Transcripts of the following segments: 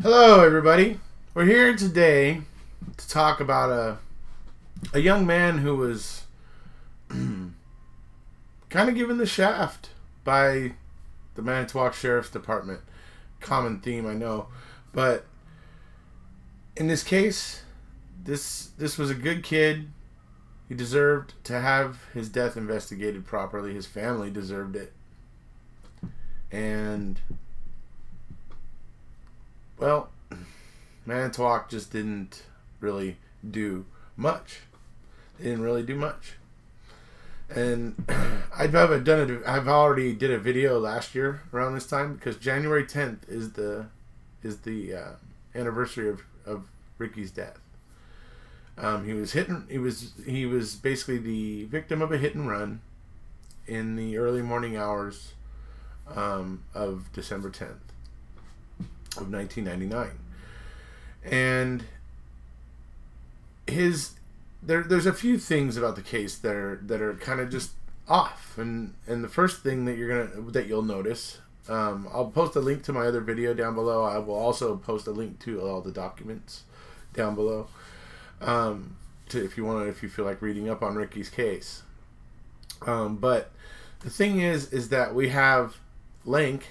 Hello, everybody. We're here today to talk about a young man who was kind of given the shaft by the Manitowoc Sheriff's Department. Common theme, I know, but in this case, this was a good kid. He deserved to have his death investigated properly. His family deserved it, and well, Manitowoc just didn't really do much. They didn't really do much. And I've already did a video last year around this time, because January 10th is the anniversary of Ricky's death. He was basically the victim of a hit and run in the early morning hours of December 10th. Of 1999, and there's a few things about the case that are kind of just off, and the first thing that you'll notice, I'll post a link to my other video down below. I will also post a link to all the documents down below, if you feel like reading up on Ricky's case. But the thing is that we have Lank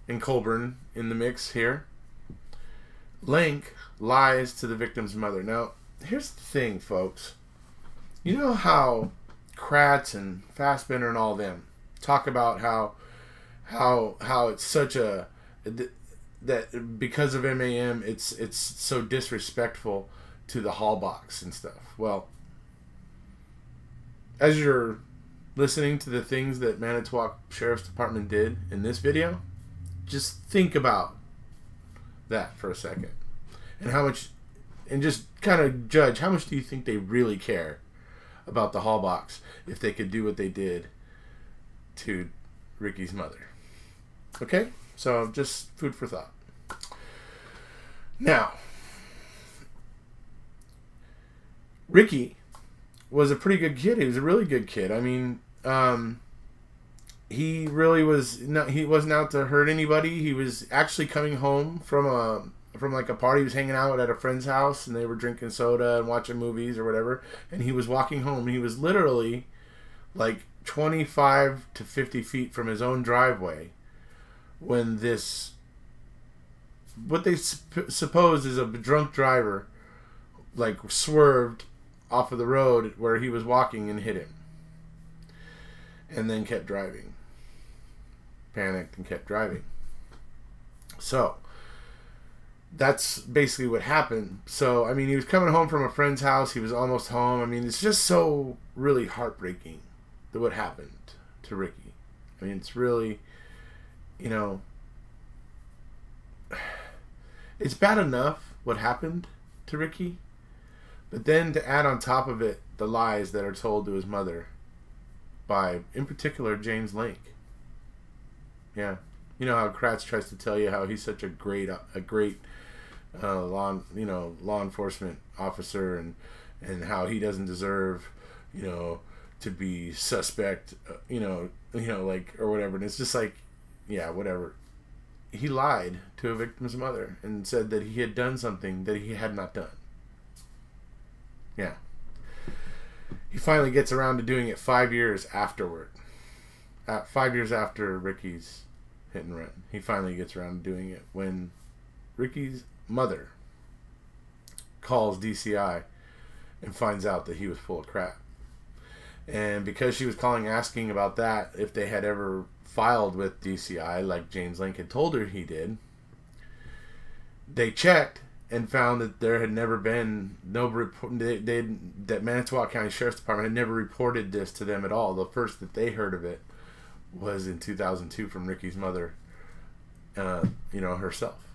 and Colburn in the mix here. Lank lies to the victim's mother. Now, here's the thing, folks. You know how Kratz and Fassbender and all them talk about how it's such a that because of MAM it's so disrespectful to the hall box and stuff. Well, as you're listening to the things that Manitowoc Sheriff's Department did in this video, just think about that for a second, and just kind of judge how much do you think they really care about the hall box if they could do what they did to Ricky's mother. Okay, so just food for thought. Now, Ricky was a pretty good kid. He was a really good kid. I mean, he really was not. He wasn't out to hurt anybody. He was actually coming home from like a party. He was hanging out at a friend's house, and they were drinking soda and watching movies or whatever. And he was walking home. He was literally like 25 to 50 feet from his own driveway when what they suppose is a drunk driver, like, swerved off of the road where he was walking and hit him, and then kept driving. Panicked and kept driving. So that's basically what happened. So I mean, he was coming home from a friend's house. He was almost home. I mean, it's just so really heartbreaking that what happened to Ricky. I mean, it's really, it's bad enough what happened to Ricky, but then to add on top of it the lies that are told to his mother by, in particular, James Lank. Yeah, you know how Kratz tries to tell you how he's such a great law enforcement officer, and how he doesn't deserve, to be suspect, like, or whatever. And it's just like, yeah, whatever. He lied to a victim's mother and said that he had done something that he had not done. Yeah. He finally gets around to doing it 5 years afterward. 5 years after Ricky's hit and run, he finally gets around to doing it when Ricky's mother calls DCI and finds out that he was full of crap. And because she was calling asking about that, if they had ever filed with DCI like James Lank had told her he did, they checked and found that there had never been no report. That Manitowoc County Sheriff's Department had never reported this to them at all. The first that they heard of it was in 2002 from Ricky's mother, herself.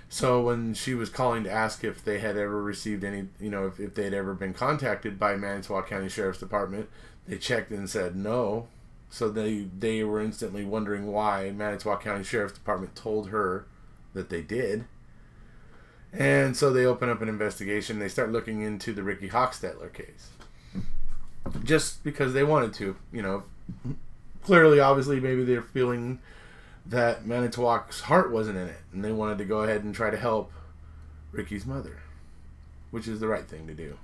So when she was calling to ask if they had ever received any, if they had ever been contacted by Manitowoc County Sheriff's Department, they checked and said no. So they were instantly wondering why Manitowoc County Sheriff's Department told her that they did. And so they open up an investigation. They start looking into the Ricky Hochstetler case. Just because they wanted to, Clearly, obviously, maybe they're feeling that Manitowoc's heart wasn't in it, and they wanted to go ahead and try to help Ricky's mother, which is the right thing to do.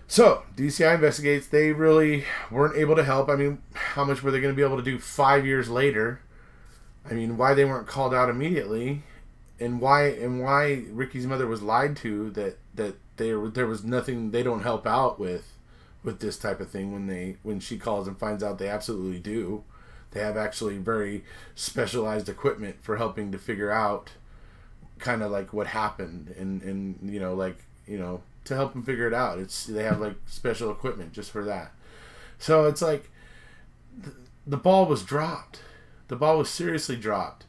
So, DCI investigates. They really weren't able to help. I mean, how much were they going to be able to do 5 years later? I mean, why they weren't called out immediately, and why Ricky's mother was lied to that there was nothing, they don't help out with this type of thing when she calls and finds out they absolutely do. They have actually very specialized equipment for helping to figure out kind of like what happened and to help them figure it out. They have like special equipment just for that. So it's like the ball was dropped. The ball was seriously dropped.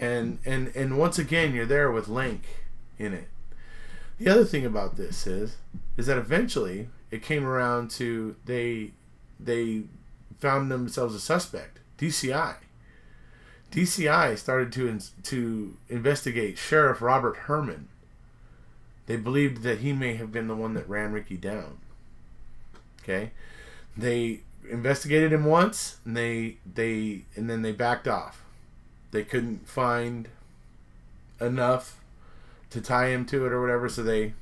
And once again, you're there with Link in it. The other thing about this is that eventually it came around to they found themselves a suspect. DCI started to investigate Sheriff Robert Herman. They believed that he may have been the one that ran Ricky down. Okay, they investigated him once, and then they backed off. They couldn't find enough to tie him to it or whatever, so they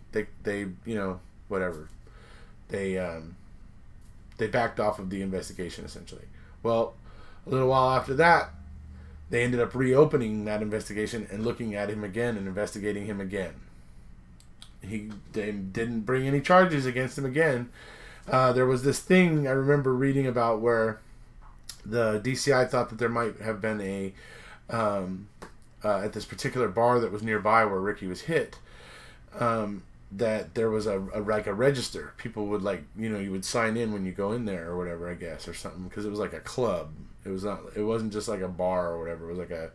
whatever. They backed off of the investigation essentially. Well, a little while after that, they ended up reopening that investigation and looking at him again and investigating him again. They didn't bring any charges against him again. There was this thing I remember reading about where the DCI thought that there might have been at this particular bar that was nearby where Ricky was hit, that there was a register. People would you would sign in when you go in there or whatever, I guess, or something, because it was like a club. It wasn't just like a bar or whatever. It was like I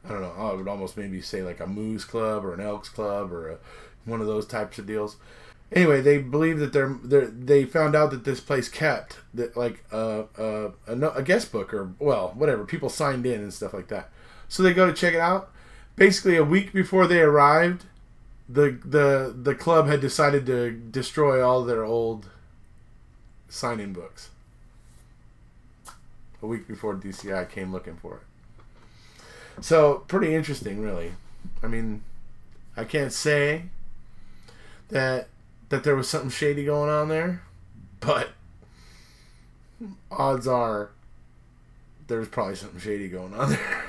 don't know, I would almost maybe say like a Moose Club or an Elks Club or one of those types of deals. Anyway, they believe that they found out that this place kept that like a guest book or whatever. People signed in and stuff like that. So they go to check it out. Basically, a week before they arrived, the club had decided to destroy all their old sign-in books. A week before DCI came looking for it. So, pretty interesting, really. I mean, I can't say that there was something shady going on there, but odds are there's probably something shady going on there.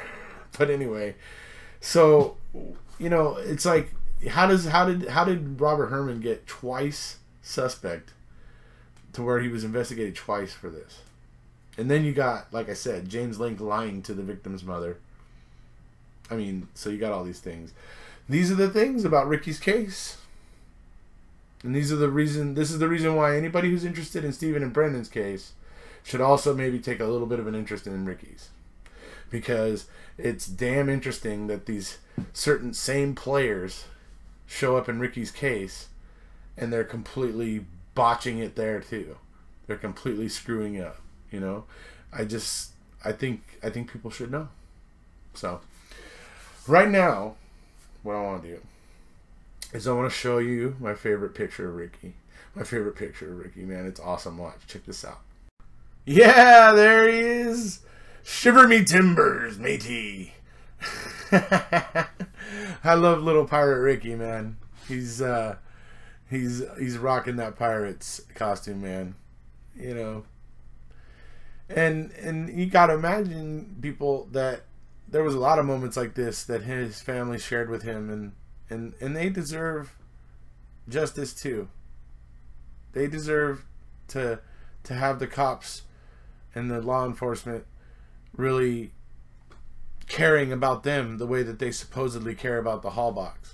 But anyway, so it's like, how did Robert Herman get twice suspect to where he was investigated twice for this? And then you got, like I said, James Link lying to the victim's mother. I mean, so you got all these things. These are the things about Ricky's case. And this is the reason why anybody who's interested in Stephen and Brendan's case should also maybe take a little bit of an interest in Ricky's. Because it's damn interesting that these certain same players show up in Ricky's case and they're completely botching it there too. They're completely screwing up, I think people should know. So right now, what I want to do is I want to show you my favorite picture of Ricky. My favorite picture of Ricky, man. It's awesome. Watch. Check this out. Yeah, there he is. Shiver me timbers, matey. I love little pirate Ricky, man. He's rocking that pirate's costume, man. And you gotta imagine, people, that there was a lot of moments like this that his family shared with him, and they deserve justice too. They deserve to have the cops and the law enforcement really caring about them the way that they supposedly care about the Hallbox.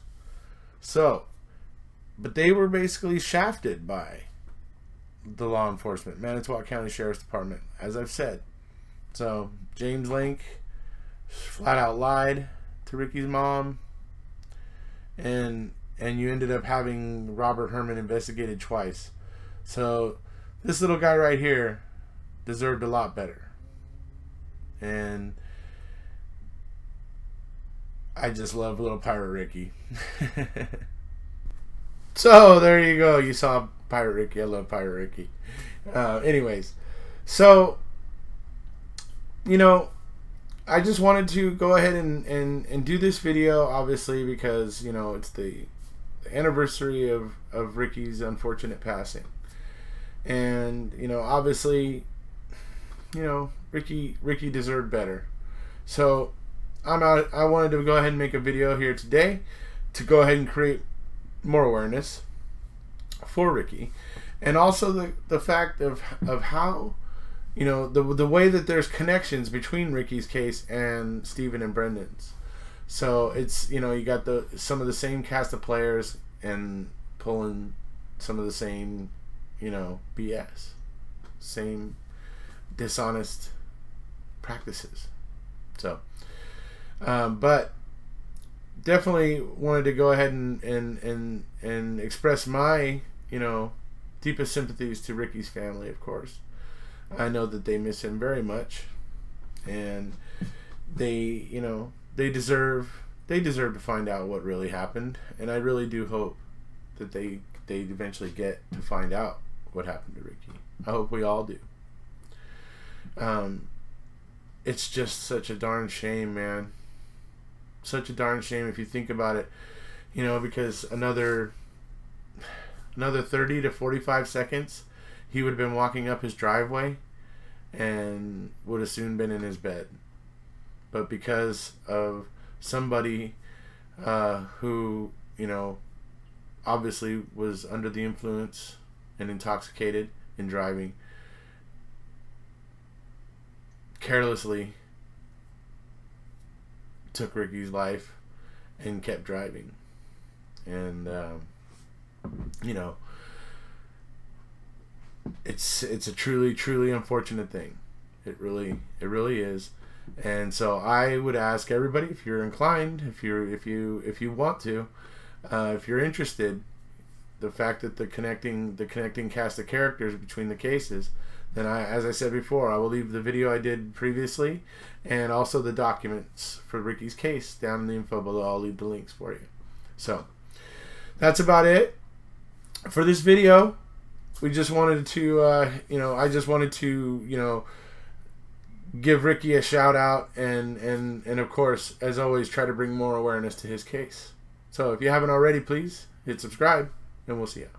So, but they were basically shafted by the law enforcement, Manitowoc County Sheriff's Department, as I've said. So, James Link flat out lied to Ricky's mom, and you ended up having Robert Herman investigated twice. So, this little guy right here deserved a lot better. And I just love little pirate Ricky. So there you go. You saw Pirate Ricky. I love Pirate Ricky. Anyways, so I just wanted to go ahead and do this video, obviously, because, you know, it's the anniversary of Ricky's unfortunate passing. And, you know, obviously, you know, Ricky deserved better. So I wanted to go ahead and make a video here today to go ahead and create more awareness for Ricky. And also the fact of how, you know, the way that there's connections between Ricky's case and Stephen and Brendan's. So it's, you know, you got some of the same cast of players and pulling some of the same, you know, BS, same dishonest practices. So, but definitely wanted to go ahead and express my, you know, deepest sympathies to Ricky's family, of course. I know that they miss him very much, and they, you know, they deserve to find out what really happened, and I really do hope that they eventually get to find out what happened to Ricky. I hope we all do. It's just such a darn shame, man. Such a darn shame if you think about it, you know, because another 30 to 45 seconds he would have been walking up his driveway and would have soon been in his bed. But because of somebody who, you know, obviously was under the influence and intoxicated in driving, carelessly took Ricky's life and kept driving. And you know, it's a truly unfortunate thing. It really is. And so I would ask everybody, if you're inclined, if you want to, if you're interested, the fact that the connecting cast of characters between the cases, then as I said before, I will leave the video I did previously and also the documents for Ricky's case down in the info below. I'll leave the links for you. So that's about it for this video. We just wanted to, you know, I just wanted to, you know, give Ricky a shout out and of course, as always, try to bring more awareness to his case. So if you haven't already, please hit subscribe, and we'll see you.